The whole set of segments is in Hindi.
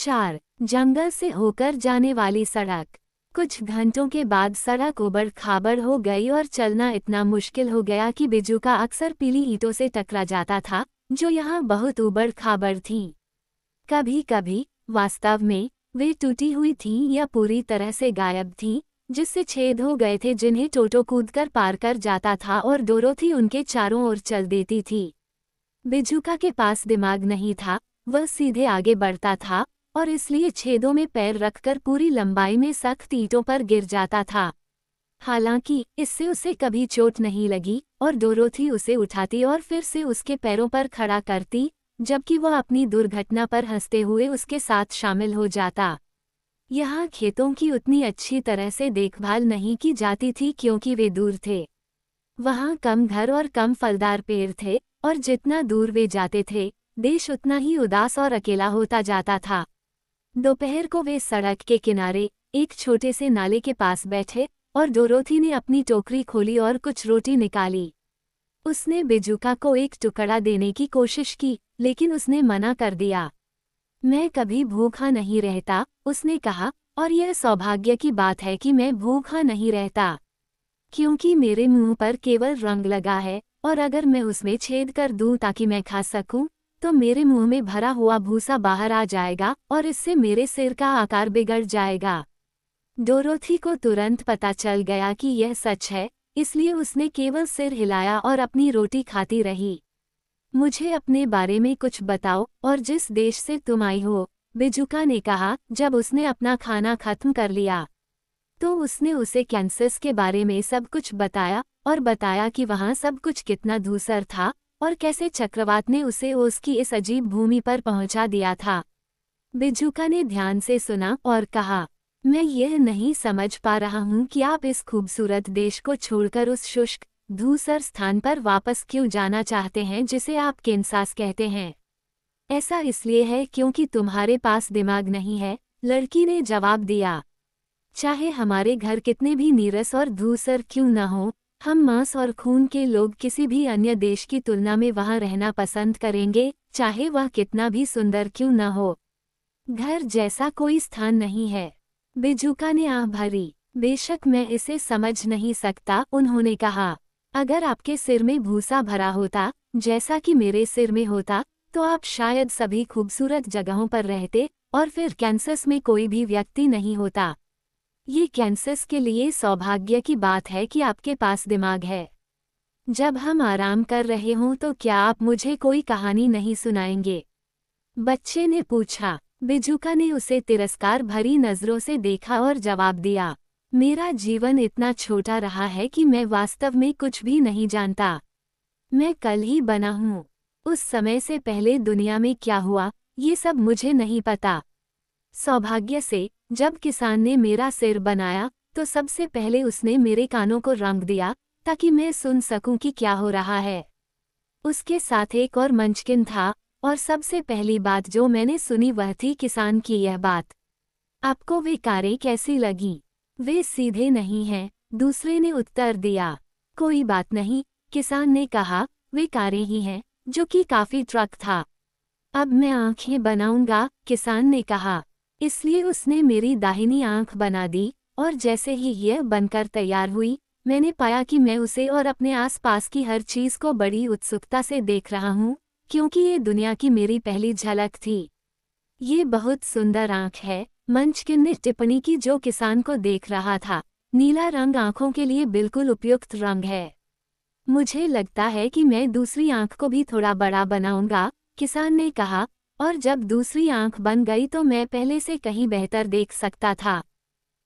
4. जंगल से होकर जाने वाली सड़क। कुछ घंटों के बाद सड़क उबड़-खाबड़ हो गई और चलना इतना मुश्किल हो गया कि बिजुका अक्सर पीली ईंटों से टकरा जाता था, जो यहाँ बहुत उबड़-खाबड़ थीं। कभी-कभी, वास्तव में, वे टूटी हुई थीं या पूरी तरह से गायब थीं, जिससे छेद हो गए थे जिन्हें टोटो कूदकर पार कर जाता था और डोरोथी उनके चारों ओर चल देती थी। बिजुका के पास दिमाग नहीं था, वह सीधे आगे बढ़ता था और इसलिए छेदों में पैर रखकर पूरी लंबाई में सख्त ईंटों पर गिर जाता था। हालांकि इससे उसे कभी चोट नहीं लगी और डोरोथी उसे उठाती और फिर से उसके पैरों पर खड़ा करती, जबकि वह अपनी दुर्घटना पर हंसते हुए उसके साथ शामिल हो जाता। यहाँ खेतों की उतनी अच्छी तरह से देखभाल नहीं की जाती थी क्योंकि वे दूर थे। वहाँ कम घर और कम फलदार पेड़ थे और जितना दूर वे जाते थे, देश उतना ही उदास और अकेला होता जाता था। दोपहर को वे सड़क के किनारे एक छोटे से नाले के पास बैठे और डोरोथी ने अपनी टोकरी खोली और कुछ रोटी निकाली। उसने बिजुका को एक टुकड़ा देने की कोशिश की, लेकिन उसने मना कर दिया। मैं कभी भूखा नहीं रहता, उसने कहा, और यह सौभाग्य की बात है कि मैं भूखा नहीं रहता, क्योंकि मेरे मुंह पर केवल रंग लगा है, और अगर मैं उसमें छेद कर दूं ताकि मैं खा सकूं, तो मेरे मुंह में भरा हुआ भूसा बाहर आ जाएगा और इससे मेरे सिर का आकार बिगड़ जाएगा। डोरोथी को तुरंत पता चल गया कि यह सच है, इसलिए उसने केवल सिर हिलाया और अपनी रोटी खाती रही। मुझे अपने बारे में कुछ बताओ और जिस देश से तुम आई हो, बिजुका ने कहा जब उसने अपना खाना खत्म कर लिया। तो उसने उसे कैंसस के बारे में सब कुछ बताया और बताया कि वहाँ सब कुछ कितना धूसर था और कैसे चक्रवात ने उसे उसकी इस अजीब भूमि पर पहुँचा दिया था। बिजुका ने ध्यान से सुना और कहा, मैं यह नहीं समझ पा रहा हूँ कि आप इस खूबसूरत देश को छोड़कर उस शुष्क, धूसर स्थान पर वापस क्यों जाना चाहते हैं जिसे आप कैंसास कहते हैं। ऐसा इसलिए है क्योंकि तुम्हारे पास दिमाग नहीं है, लड़की ने जवाब दिया। चाहे हमारे घर कितने भी नीरस और धूसर क्यों न हो, हम मांस और खून के लोग किसी भी अन्य देश की तुलना में वहां रहना पसंद करेंगे, चाहे वह कितना भी सुंदर क्यों न हो। घर जैसा कोई स्थान नहीं है। बिजुका ने आह भरी। बेशक मैं इसे समझ नहीं सकता, उन्होंने कहा। अगर आपके सिर में भूसा भरा होता, जैसा कि मेरे सिर में होता, तो आप शायद सभी खूबसूरत जगहों पर रहते और फिर कैंसस में कोई भी व्यक्ति नहीं होता। ये कैंसस के लिए सौभाग्य की बात है कि आपके पास दिमाग है। जब हम आराम कर रहे हों तो क्या आप मुझे कोई कहानी नहीं सुनाएंगे? बच्चे ने पूछा। बिजुका ने उसे तिरस्कार भरी नजरों से देखा और जवाब दिया, मेरा जीवन इतना छोटा रहा है कि मैं वास्तव में कुछ भी नहीं जानता। मैं कल ही बना हूँ। उस समय से पहले दुनिया में क्या हुआ, ये सब मुझे नहीं पता। सौभाग्य से, जब किसान ने मेरा सिर बनाया, तो सबसे पहले उसने मेरे कानों को रंग दिया, ताकि मैं सुन सकूं कि क्या हो रहा है। उसके साथ एक और मंचकिन था, और सबसे पहली बात जो मैंने सुनी वह थी किसान की यह बात। आपको वे कारें कैसी लगी? वे सीधे नहीं हैं, दूसरे ने उत्तर दिया। कोई बात नहीं, किसान ने कहा, वे कारें ही हैं, जो कि काफी ट्रक था। अब मैं आंखें बनाऊंगा, किसान ने कहा। इसलिए उसने मेरी दाहिनी आंख बना दी, और जैसे ही यह बनकर तैयार हुई, मैंने पाया कि मैं उसे और अपने आसपास की हर चीज को बड़ी उत्सुकता से देख रहा हूँ, क्योंकि ये दुनिया की मेरी पहली झलक थी। ये बहुत सुंदर आंख है, मंचकिन ने टिप्पणी की जो किसान को देख रहा था। नीला रंग आंखों के लिए बिल्कुल उपयुक्त रंग है। मुझे लगता है कि मैं दूसरी आंख को भी थोड़ा बड़ा बनाऊंगा, किसान ने कहा, और जब दूसरी आंख बन गई तो मैं पहले से कहीं बेहतर देख सकता था।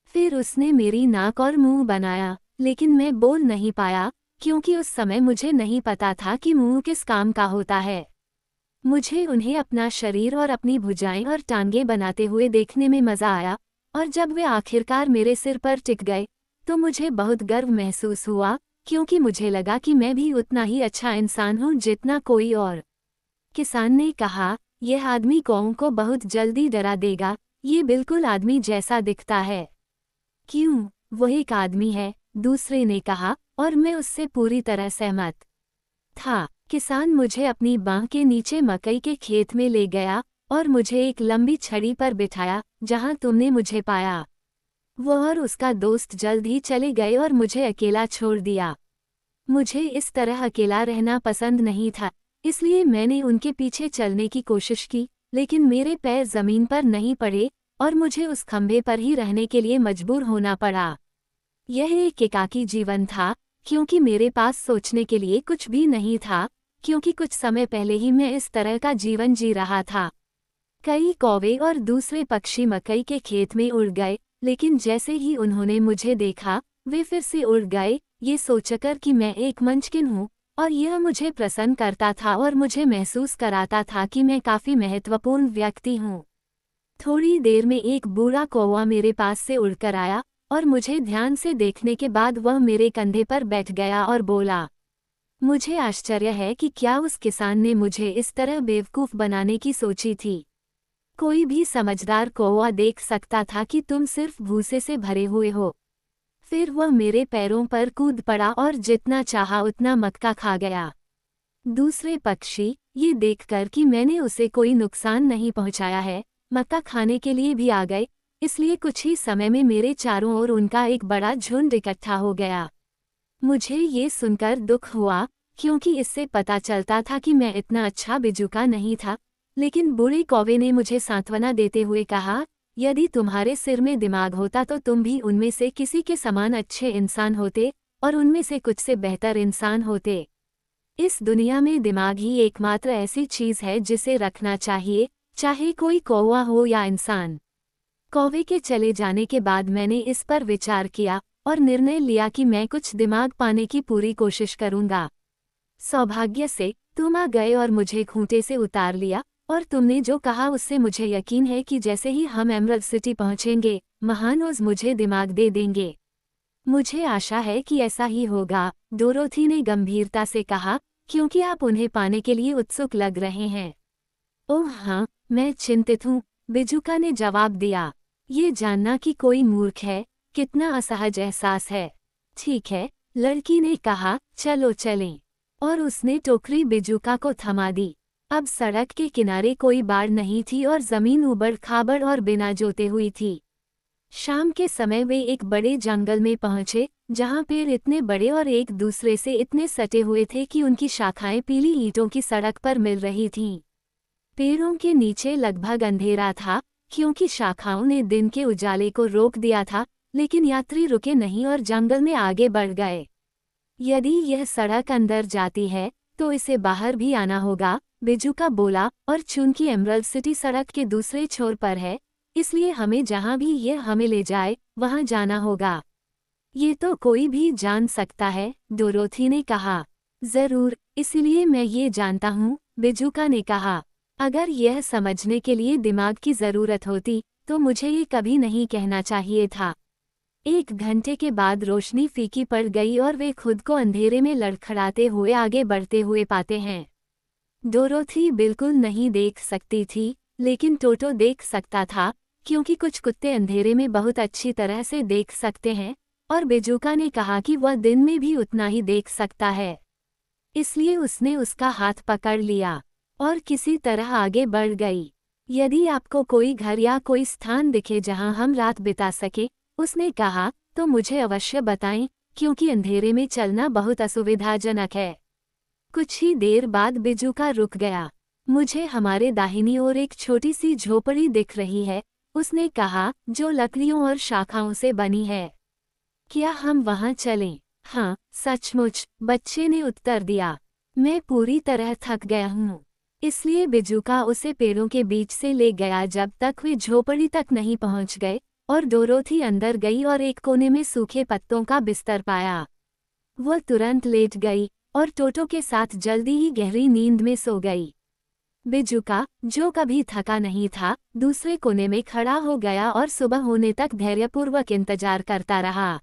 फिर उसने मेरी नाक और मुंह बनाया, लेकिन मैं बोल नहीं पाया, क्योंकि उस समय मुझे नहीं पता था कि मुंह किस काम का होता है। मुझे उन्हें अपना शरीर और अपनी भुजाएं और टांगें बनाते हुए देखने में मजा आया, और जब वे आखिरकार मेरे सिर पर टिक गए, तो मुझे बहुत गर्व महसूस हुआ, क्योंकि मुझे लगा कि मैं भी उतना ही अच्छा इंसान हूँ जितना कोई और। किसान ने कहा, यह आदमी कौओं को बहुत जल्दी डरा देगा, ये बिल्कुल आदमी जैसा दिखता है। क्यों, वो एक आदमी है, दूसरे ने कहा, और मैं उससे पूरी तरह सहमत था। किसान मुझे अपनी बांह के नीचे मकई के खेत में ले गया, और मुझे एक लंबी छड़ी पर बिठाया जहां तुमने मुझे पाया। वो और उसका दोस्त जल्द ही चले गए और मुझे अकेला छोड़ दिया। मुझे इस तरह अकेला रहना पसंद नहीं था, इसलिए मैंने उनके पीछे चलने की कोशिश की, लेकिन मेरे पैर जमीन पर नहीं पड़े और मुझे उस खंभे पर ही रहने के लिए मजबूर होना पड़ा। यह एक एकाकी जीवन था, क्योंकि मेरे पास सोचने के लिए कुछ भी नहीं था, क्योंकि कुछ समय पहले ही मैं इस तरह का जीवन जी रहा था। कई कौवे और दूसरे पक्षी मकई के खेत में उड़ गए, लेकिन जैसे ही उन्होंने मुझे देखा, वे फिर से उड़ गए, ये सोचकर कि मैं एक मंचकिन हूँ, और यह मुझे प्रसन्न करता था और मुझे महसूस कराता था कि मैं काफी महत्वपूर्ण व्यक्ति हूँ। थोड़ी देर में एक बूढ़ा कौवा मेरे पास से उड़कर आया, और मुझे ध्यान से देखने के बाद वह मेरे कंधे पर बैठ गया और बोला। मुझे आश्चर्य है कि क्या उस किसान ने मुझे इस तरह बेवकूफ बनाने की सोची थी। कोई भी समझदार कौवा देख सकता था कि तुम सिर्फ भूसे से भरे हुए हो। फिर वह मेरे पैरों पर कूद पड़ा और जितना चाहा उतना मक्का खा गया। दूसरे पक्षी, ये देखकर कि मैंने उसे कोई नुकसान नहीं पहुंचाया है, मक्का खाने के लिए भी आ गए, इसलिए कुछ ही समय में मेरे चारों ओर उनका एक बड़ा झुंड इकट्ठा हो गया। मुझे ये सुनकर दुख हुआ, क्योंकि इससे पता चलता था कि मैं इतना अच्छा बिजुका नहीं था, लेकिन बूढ़े कौवे ने मुझे सांत्वना देते हुए कहा, यदि तुम्हारे सिर में दिमाग होता तो तुम भी उनमें से किसी के समान अच्छे इंसान होते, और उनमें से कुछ से बेहतर इंसान होते। इस दुनिया में दिमाग ही एकमात्र ऐसी चीज है जिसे रखना चाहिए, चाहे कोई कौवा हो या इंसान। कौवे के चले जाने के बाद मैंने इस पर विचार किया और निर्णय लिया कि मैं कुछ दिमाग पाने की पूरी कोशिश करूंगा। सौभाग्य से तुम आ गए और मुझे खूंटे से उतार लिया, और तुमने जो कहा उससे मुझे यकीन है कि जैसे ही हम एमरल्ड सिटी पहुंचेंगे, महानोज मुझे दिमाग दे देंगे। मुझे आशा है कि ऐसा ही होगा, डोरोथी ने गंभीरता से कहा, क्योंकि आप उन्हें पाने के लिए उत्सुक लग रहे हैं। ओह हाँ, मैं चिंतित हूँ, बिजुका ने जवाब दिया। ये जानना कि कोई मूर्ख है, कितना असहज एहसास है। ठीक है, लड़की ने कहा, चलो चलें। और उसने टोकरी बिजुका को थमा दी। अब सड़क के किनारे कोई बाड़ नहीं थी और जमीन उबड़ खाबड़ और बिना जोते हुई थी। शाम के समय वे एक बड़े जंगल में पहुंचे, जहां पेड़ इतने बड़े और एक दूसरे से इतने सटे हुए थे कि उनकी शाखाएं पीली ईंटों की सड़क पर मिल रही थीं। पेड़ों के नीचे लगभग अंधेरा था, क्योंकि शाखाओं ने दिन के उजाले को रोक दिया था, लेकिन यात्री रुके नहीं और जंगल में आगे बढ़ गए। यदि यह सड़क अंदर जाती है, तो इसे बाहर भी आना होगा, बिजुका बोला, और चूंकि एमरल्ड सिटी सड़क के दूसरे छोर पर है, इसलिए हमें जहां भी यह हमें ले जाए, वहां जाना होगा। ये तो कोई भी जान सकता है, डोरोथी ने कहा। जरूर, इसलिए मैं ये जानता हूँ, बिजुका ने कहा। अगर यह समझने के लिए दिमाग की जरूरत होती, तो मुझे ये कभी नहीं कहना चाहिए था। 1 घंटे के बाद रोशनी फीकी पड़ गई और वे खुद को अंधेरे में लड़खड़ाते हुए आगे बढ़ते हुए पाते हैं। डोरोथी बिल्कुल नहीं देख सकती थी, लेकिन टोटो देख सकता था, क्योंकि कुछ कुत्ते अंधेरे में बहुत अच्छी तरह से देख सकते हैं, और बिजुका ने कहा कि वह दिन में भी उतना ही देख सकता है। इसलिए उसने उसका हाथ पकड़ लिया और किसी तरह आगे बढ़ गई। यदि आपको कोई घर या कोई स्थान दिखे जहां हम रात बिता सके, उसने कहा, तो मुझे अवश्य बताएं, क्योंकि अंधेरे में चलना बहुत असुविधाजनक है। कुछ ही देर बाद बिजुका रुक गया। मुझे हमारे दाहिनी ओर एक छोटी सी झोपड़ी दिख रही है, उसने कहा, जो लकड़ियों और शाखाओं से बनी है। क्या हम वहां चलें? हाँ, सचमुच, बच्चे ने उत्तर दिया। मैं पूरी तरह थक गया हूँ। इसलिए बिजुका उसे पेड़ों के बीच से ले गया जब तक वे झोपड़ी तक नहीं पहुंच गए, और डोरोथी अंदर गई और एक कोने में सूखे पत्तों का बिस्तर पाया। वह तुरंत लेट गई और टोटो के साथ जल्दी ही गहरी नींद में सो गई। बिजुका, जो कभी थका नहीं था, दूसरे कोने में खड़ा हो गया और सुबह होने तक धैर्यपूर्वक इंतजार करता रहा।